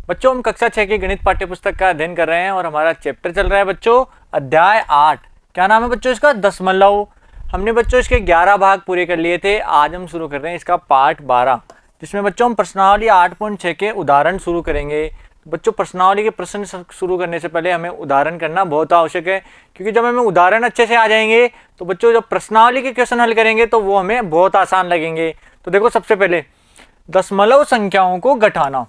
बच्चों हम कक्षा 6 की गणित पाठ्य पुस्तक का अध्ययन कर रहे हैं और हमारा चैप्टर चल रहा है बच्चों अध्याय 8। क्या नाम है बच्चों इसका? दशमलव। हमने बच्चों इसके 11 भाग पूरे कर लिए थे। आज हम शुरू कर रहे हैं इसका पार्ट 12, जिसमें बच्चों हम प्रश्नावली 8.6 के उदाहरण शुरू करेंगे। बच्चों प्रश्नावली के प्रश्न शुरू करने से पहले हमें उदाहरण करना बहुत आवश्यक है, क्योंकि जब हमें उदाहरण अच्छे से आ जाएंगे तो बच्चों जब प्रश्नावली के क्वेश्चन हल करेंगे तो वो हमें बहुत आसान लगेंगे। तो देखो सबसे पहले दशमलव संख्याओं को घटाना।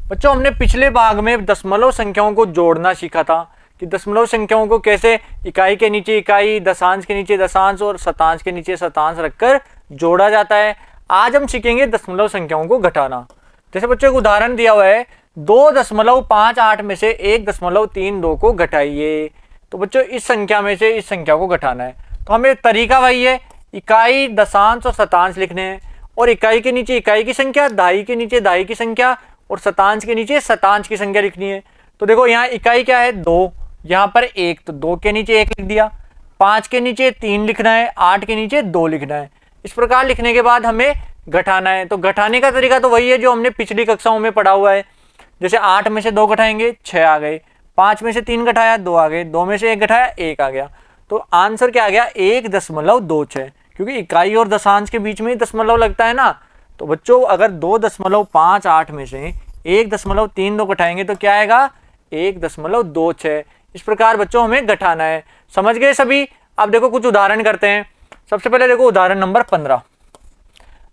बच्चों हमने पिछले भाग में दशमलव संख्याओं को जोड़ना सीखा था कि दशमलव संख्याओं को कैसे इकाई के नीचे इकाई, दशांश के नीचे दशांश और शतांश के नीचे शतांश रखकर जोड़ा जाता है। आज हम सीखेंगे दशमलव संख्याओं को घटाना। जैसे बच्चों एक उदाहरण दिया हुआ है, 2.58 में से 1.32 को घटाइए। तो बच्चों इस संख्या में से इस संख्या को घटाना है, तो हमें तरीका वही है, इकाई, दशांश और शतांश लिखने हैं। और इकाई के नीचे इकाई की संख्या, दहाई के नीचे दहाई की संख्या और शतांश के नीचे शतांश की संख्या लिखनी है। तो देखो यहाँ इकाई क्या है? 2, यहाँ पर 1, तो 2 के नीचे 1 लिख दिया। 5 के नीचे 3 लिखना है, 8 के नीचे 2 लिखना है। इस प्रकार लिखने के बाद हमें घटाना है। तो घटाने का तरीका तो वही है जो हमने पिछली कक्षाओं में पढ़ा हुआ है। जैसे 8 में से 2 घटाएंगे 6 आ गए, 5 में से 3 घटाया 2 आ गए, 2 में से 1 घटाया 1 आ गया। तो आंसर क्या आ गया? 1.26, क्योंकि इकाई और दशांश के बीच में ही दशमलव लगता है ना। तो बच्चों अगर 2.58 में से 1.32 घटाएंगे तो क्या आएगा? 1.26। इस प्रकार बच्चों हमें घटाना है। समझ गए सभी? अब देखो कुछ उदाहरण करते हैं। सबसे पहले देखो उदाहरण नंबर 15।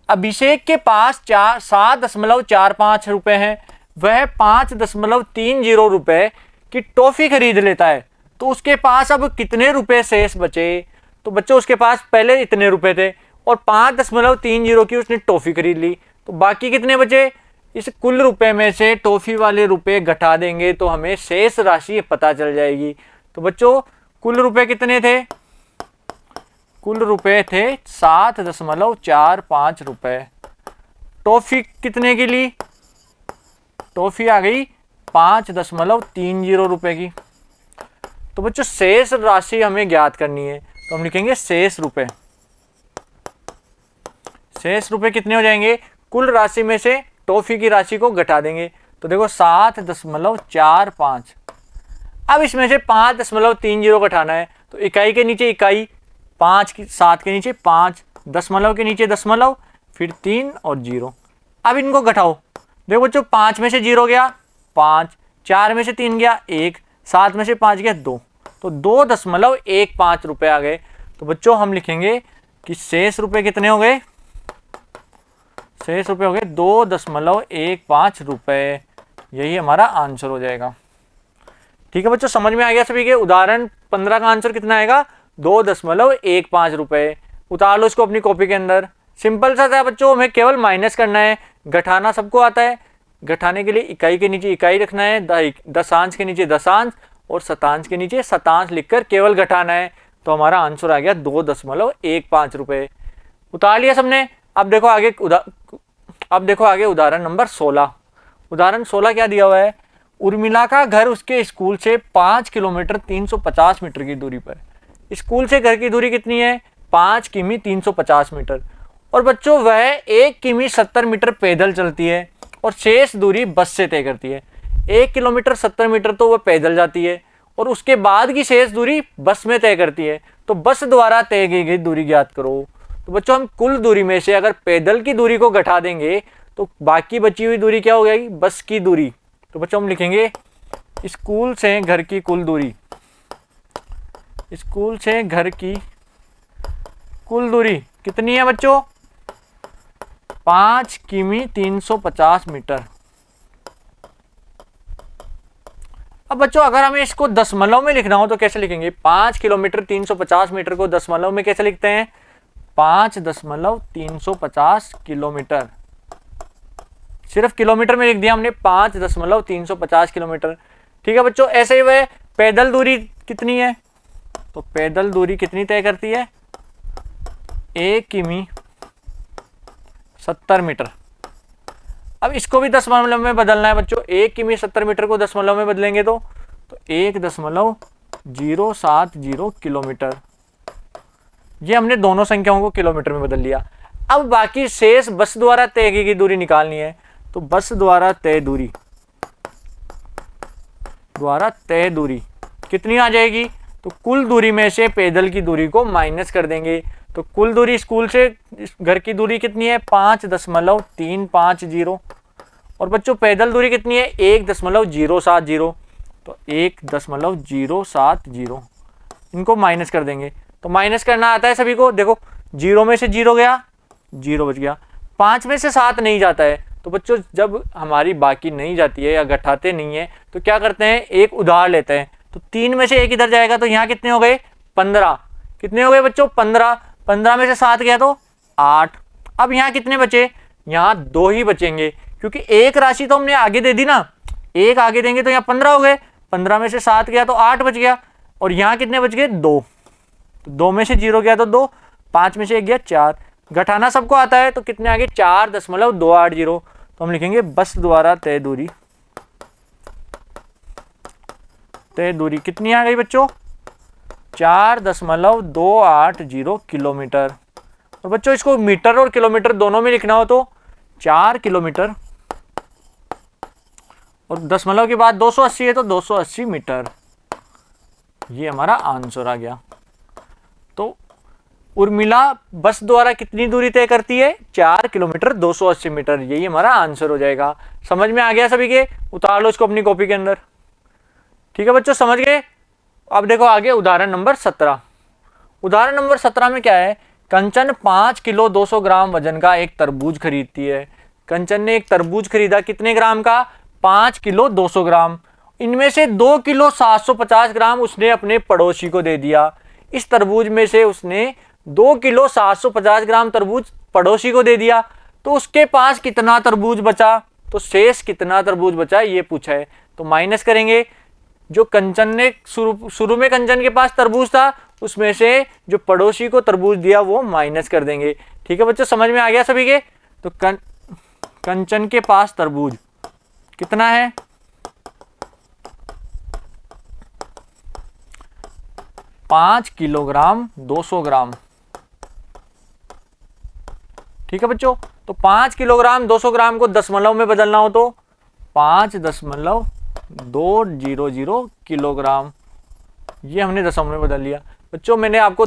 अभिषेक के पास 7.45 रुपए हैं। वह 5.30 रुपए की टॉफी खरीद लेता है, तो उसके पास अब कितने रुपए शेष बचे? तो बच्चों उसके पास पहले इतने रुपए थे और 5.30 की उसने टॉफी खरीद ली, तो बाकी कितने बचे? इस कुल रुपए में से टॉफी वाले रुपए घटा देंगे तो हमें शेष राशि पता चल जाएगी। तो बच्चों कुल रुपए कितने थे? कुल रुपए थे 7.45 रुपए। टॉफी कितने की ली? टॉफी आ गई 5.30 रुपए की। तो बच्चों शेष राशि हमें ज्ञात करनी है, तो हम लिखेंगे शेष रुपए। शेष रुपए कितने हो जाएंगे? कुल राशि में से टॉफी की राशि को घटा देंगे। तो देखो 7.45। अब इसमें से 5.30 घटाना है, तो इकाई के नीचे इकाई, 7 के नीचे 5, दशमलव के नीचे दशमलव, फिर 3 और 0। अब इनको घटाओ। देखो बच्चों 5 में से 0 गया 5, 4 में से 3 गया 1, 7 में से 5 गया 2, तो 2.15 रुपए आ गए। तो बच्चों हम लिखेंगे कि शेष रुपए कितने हो गए? शेष रुपए हो गए 2.15 रुपए। यही हमारा आंसर हो जाएगा। ठीक है बच्चों, समझ में आ गया सभी के? उदाहरण 15 का आंसर कितना आएगा? 2.15 रुपए। उतार लो इसको अपनी कॉपी के अंदर। सिंपल सा था बच्चों, हमें केवल माइनस करना है। घटाना सबको आता है। घटाने के लिए इकाई के नीचे इकाई रखना है, दशांश के नीचे दशांश और शतांश के नीचे शतांश लिखकर केवल घटाना है। तो हमारा आंसर आ गया 2.15 रुपए। उतार लिया सबने? अब देखो आगे उदाहरण नंबर 16। उदाहरण 16 क्या दिया हुआ है? उर्मिला का घर उसके स्कूल से 5 किलोमीटर 350 मीटर की दूरी पर। स्कूल से घर की दूरी कितनी है? 5 किमी 350 मीटर। और बच्चों वह 1 किमी 70 मीटर पैदल चलती है और शेष दूरी बस से तय करती है। 1 किलोमीटर 70 मीटर तो वह पैदल जाती है और उसके बाद की शेष दूरी बस में तय करती है। तो बस द्वारा तय की गई दूरी ज्ञात करो। तो बच्चों हम कुल दूरी में से अगर पैदल की दूरी को घटा देंगे तो बाकी बची हुई दूरी क्या हो जाएगी? बस की दूरी। तो बच्चों हम लिखेंगे स्कूल से घर की कुल दूरी। स्कूल से घर की कुल दूरी कितनी है बच्चों? 5 किमी 350 मीटर। अब बच्चों अगर हमें इसको दशमलव में लिखना हो तो कैसे लिखेंगे? 5 किलोमीटर 350 मीटर को दशमलव में कैसे लिखते हैं? 5.350 किलोमीटर। सिर्फ किलोमीटर में लिख दिया हमने 5.350 किलोमीटर। ठीक है बच्चों, ऐसे ही वह पैदल दूरी कितनी है? तो पैदल दूरी कितनी तय करती है? 1 किमी 70 मीटर। अब इसको भी दशमलव में बदलना है बच्चों। 1 किमी 70 मीटर को दशमलव में बदलेंगे तो 1.070 किलोमीटर। ये हमने दोनों संख्याओं को किलोमीटर में बदल लिया। अब बाकी शेष बस द्वारा तय की दूरी निकालनी है। तो बस द्वारा तय दूरी द्वारा तय दूरी कितनी आ जाएगी, तो कुल दूरी में से पैदल की दूरी को माइनस कर देंगे। तो कुल दूरी स्कूल से घर की दूरी कितनी है 5.350 और बच्चों पैदल दूरी कितनी है 1.070, तो 1.070 इनको माइनस कर देंगे। तो माइनस करना आता है सभी को, देखो 0 में से 0 गया, 0 बच गया। 5 में से 7 नहीं जाता है, तो बच्चों जब हमारी बाकी नहीं जाती है या घटाते नहीं है तो क्या करते हैं, एक उधार लेते हैं। तो 3 में से 1 इधर जाएगा, तो यहाँ कितने हो गए 15। कितने हो गए बच्चों 15। 15 में से 7 गया तो 8। अब यहाँ कितने बचे, यहाँ 2 ही बचेंगे, क्योंकि एक राशि तो हमने आगे दे दी ना, एक आगे देंगे तो यहाँ 15 हो गए। 15 में से 7 गया तो 8 बच गया, और यहाँ कितने बच गए 2। तो 2 में से 0 गया तो 2, 5 में से 1 गया 4। घटाना सबको आता है, तो कितने आगे 4.280। तो हम लिखेंगे बस द्वारा तय दूरी, तय दूरी कितनी आ गई बच्चों 4.280 किलोमीटर। और बच्चों इसको मीटर और किलोमीटर दोनों में लिखना हो तो 4 किलोमीटर, और दशमलव के बाद 280 है तो 280 मीटर। ये हमारा आंसर आ गया। तो उर्मिला बस द्वारा कितनी दूरी तय करती है 4 किलोमीटर 280 मीटर, यही हमारा आंसर हो जाएगा। समझ में आ गया सभी के, उतार लो इसको अपनी कॉपी के अंदर। ठीक है बच्चों, समझ गए। अब देखो आगे उदाहरण नंबर 17। उदाहरण नंबर 17 में क्या है, कंचन 5 किलो 200 ग्राम वजन का एक तरबूज खरीदती है। कंचन ने एक तरबूज खरीदा कितने ग्राम का 5 किलो 200 ग्राम। इनमें से 2 किलो 750 ग्राम उसने अपने पड़ोसी को दे दिया। इस तरबूज में से उसने 2 किलो 750 ग्राम तरबूज पड़ोसी को दे दिया, तो उसके पास कितना तरबूज बचा, तो शेष कितना तरबूज बचा ये पूछा है। तो माइनस करेंगे, जो कंचन ने शुरू में कंचन के पास तरबूज था उसमें से जो पड़ोसी को तरबूज दिया वो माइनस कर देंगे। ठीक है बच्चों, समझ में आ गया सभी के। तो कंचन के पास तरबूज कितना है 5 किलोग्राम 200 ग्राम। ठीक है बच्चों, तो 5 किलोग्राम 200 ग्राम को दशमलव में बदलना हो तो 5.200 किलोग्राम, ये हमने दशमलव में बदल लिया। बच्चों मैंने आपको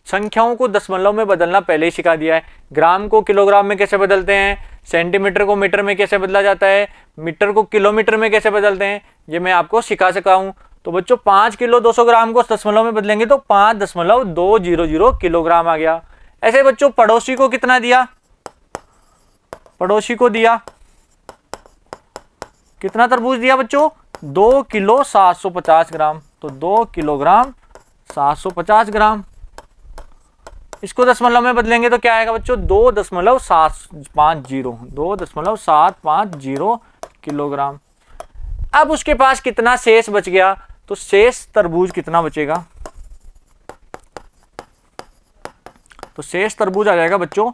संख्याओं को दशमलव में बदलना पहले ही सिखा दिया है। ग्राम को किलोग्राम में कैसे बदलते हैं, सेंटीमीटर को मीटर में कैसे बदला जाता है, मीटर को किलोमीटर में कैसे बदलते हैं, ये मैं आपको सिखा सका हूँ। तो बच्चों 5 किलो 200 ग्राम को दशमलव में बदलेंगे तो 5.200 किलोग्राम आ गया। ऐसे बच्चों पड़ोसी को कितना दिया, पड़ोसी को दिया कितना तरबूज दिया बच्चों 2 किलो 750 ग्राम, तो 2 किलोग्राम 750 ग्राम। इसको दशमलव में बदलेंगे तो क्या आएगा बच्चों 2.750 किलोग्राम। अब उसके पास कितना शेष बच गया, तो शेष तरबूज कितना बचेगा, तो शेष तरबूज आ जाएगा बच्चों,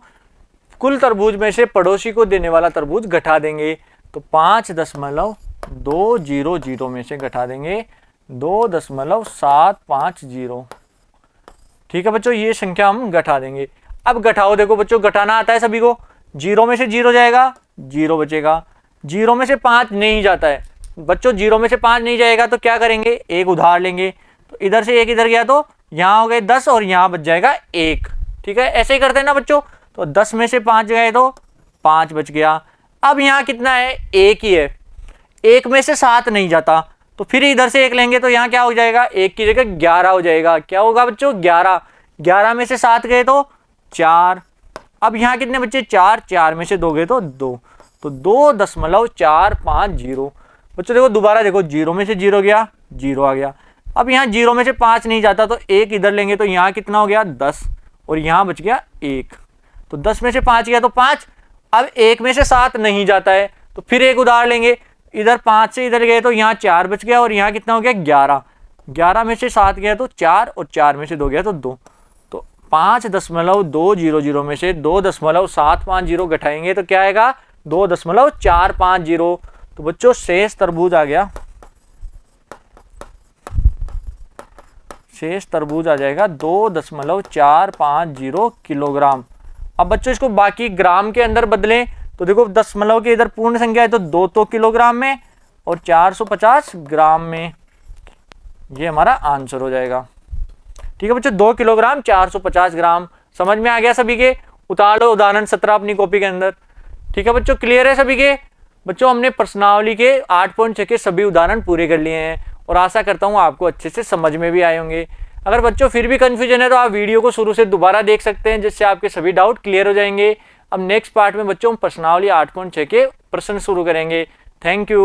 कुल तरबूज में से पड़ोसी को देने वाला तरबूज घटा देंगे, तो 5.200 में से घटा देंगे 2.750। ठीक है बच्चों, ये संख्या हम घटा देंगे। अब घटाओ, देखो बच्चों घटाना आता है सभी को। 0 में से 0 जाएगा, 0 बचेगा। 0 में से 5 नहीं जाता है बच्चों, 0 में से 5 नहीं जाएगा तो क्या करेंगे, एक उधार लेंगे। तो इधर से 1 इधर गया तो यहाँ हो गए 10 और यहाँ बच जाएगा 1। ठीक है, ऐसे ही करते हैं ना बच्चों। तो 10 में से 5 गए तो 5 बच गया। अब यहाँ कितना है, 1 ही है। 1 में से 7 नहीं जाता, तो फिर इधर से 1 लेंगे तो यहाँ क्या हो जाएगा, 1 की जगह 11 हो जाएगा। क्या होगा बच्चों 11। 11 में से 7 गए तो 4। अब यहाँ कितने बच्चे 4, 4 में से 2 गए तो 2, तो 2.450। बच्चों देखो दोबारा देखो, 0 में से 0 गया, 0 आ गया। अब यहाँ 0 में से 5 नहीं जाता तो 1 इधर लेंगे तो यहाँ कितना हो गया 10, और यहाँ बच गया 1। तो 10 में से 5 गया तो 5। अब 1 में से 7 नहीं जाता है तो फिर एक उधार लेंगे। इधर 5 से इधर गए तो यहाँ 4 बच गया, और यहाँ कितना हो गया 11। 11 में से 7 गया तो 4, और 4 में से 2 गया तो 2। तो 5.200 में से 2.750 घटाएंगे तो क्या आएगा 2.450। तो बच्चों शेष तरबूज आ गया, शेष तरबूज आ जाएगा 2.450 किलोग्राम। अब बच्चों इसको बाकी ग्राम के अंदर बदलें तो देखो दशमलव के इधर पूर्ण संख्या है तो 2 तो किलोग्राम में, और 450 ग्राम में ये हमारा आंसर हो जाएगा। ठीक है बच्चों, 2 किलोग्राम 450 ग्राम। समझ में आ गया सभी के? उतार लो उदाहरण 17 अपनी कॉपी के अंदर। ठीक है बच्चों, क्लियर है सभी के? बच्चों हमने प्रश्नावली के 8.6 के सभी उदाहरण पूरे कर लिए हैं और आशा करता हूँ आपको अच्छे से समझ में भी आए होंगे। अगर बच्चों फिर भी कंफ्यूजन है तो आप वीडियो को शुरू से दोबारा देख सकते हैं, जिससे आपके सभी डाउट क्लियर हो जाएंगे। अब नेक्स्ट पार्ट में बच्चों हम प्रश्नावली 8.6 के प्रश्न शुरू करेंगे। Thank you.